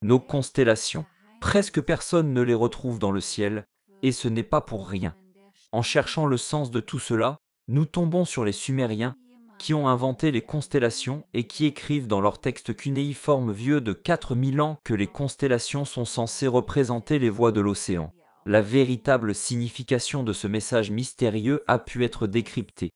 Nos constellations. Presque personne ne les retrouve dans le ciel, et ce n'est pas pour rien. En cherchant le sens de tout cela, nous tombons sur les Sumériens, qui ont inventé les constellations et qui écrivent dans leur texte cunéiforme vieux de 4000 ans que les constellations sont censées représenter les voies de l'océan. La véritable signification de ce message mystérieux a pu être décryptée.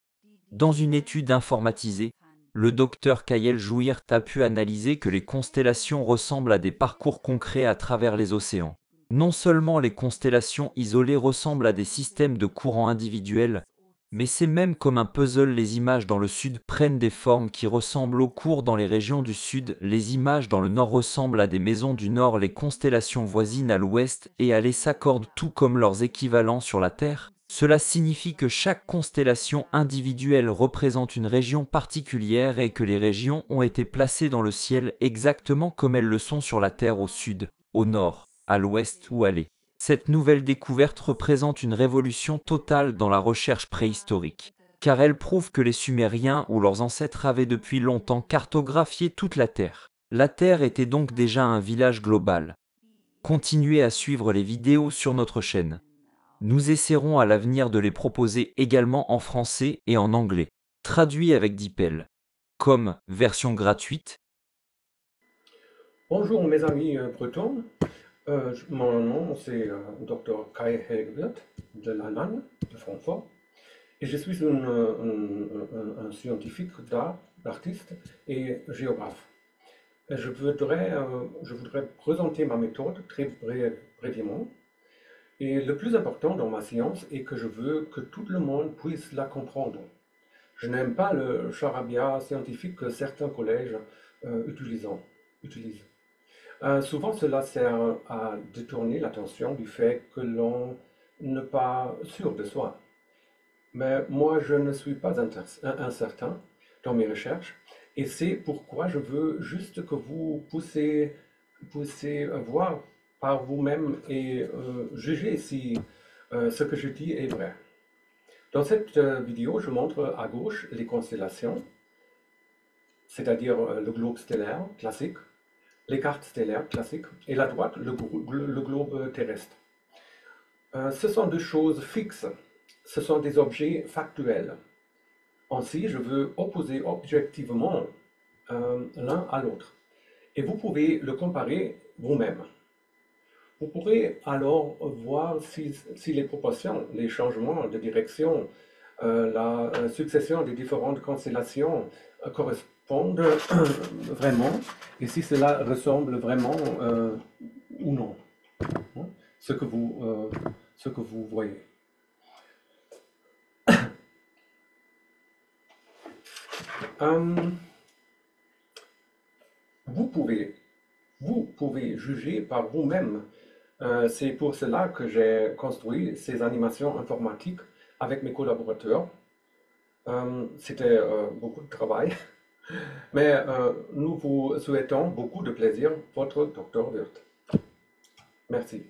Dans une étude informatisée, le docteur Kayel Jouirt a pu analyser que les constellations ressemblent à des parcours concrets à travers les océans. Non seulement les constellations isolées ressemblent à des systèmes de courants individuels, mais c'est même comme un puzzle. Les images dans le sud prennent des formes qui ressemblent aux cours dans les régions du sud, les images dans le nord ressemblent à des maisons du nord, les constellations voisines à l'ouest et à l'est s'accordent tout comme leurs équivalents sur la Terre. Cela signifie que chaque constellation individuelle représente une région particulière et que les régions ont été placées dans le ciel exactement comme elles le sont sur la Terre au sud, au nord, à l'ouest ou à l'est. Cette nouvelle découverte représente une révolution totale dans la recherche préhistorique, car elle prouve que les Sumériens ou leurs ancêtres avaient depuis longtemps cartographié toute la Terre. La Terre était donc déjà un village global. Continuez à suivre les vidéos sur notre chaîne. Nous essaierons à l'avenir de les proposer également en français et en anglais, traduits avec DeepL, comme version gratuite. Bonjour mes amis bretons. Mon nom c'est Dr. Kai Helgwirth de l'Allemagne, de Francfort. Et je suis un scientifique d'art, artiste et géographe. Et je voudrais présenter ma méthode très brièvement. Et le plus important dans ma science est que je veux que tout le monde puisse la comprendre. Je n'aime pas le charabia scientifique que certains collèges utilisent. Souvent, cela sert à détourner l'attention du fait que l'on n'est pas sûr de soi. Mais moi, je ne suis pas incertain dans mes recherches, et c'est pourquoi je veux juste que vous puissiez voir par vous-même et juger si ce que je dis est vrai. Dans cette vidéo, je montre à gauche les constellations, c'est-à-dire le globe stellaire classique, les cartes stellaires classiques, et à droite, le globe terrestre. Ce sont deux choses fixes, ce sont des objets factuels. Ainsi, je veux opposer objectivement l'un à l'autre. Et vous pouvez le comparer vous-même. Vous pourrez alors voir si les proportions, les changements de direction, la succession des différentes constellations correspondent vraiment et si cela ressemble vraiment ou non, hein, ce que vous voyez. Euh, vous pouvez, vous pouvez juger par vous-même. C'est pour cela que j'ai construit ces animations informatiques avec mes collaborateurs. C'était beaucoup de travail, mais nous vous souhaitons beaucoup de plaisir, votre Dr. Wirth. Merci.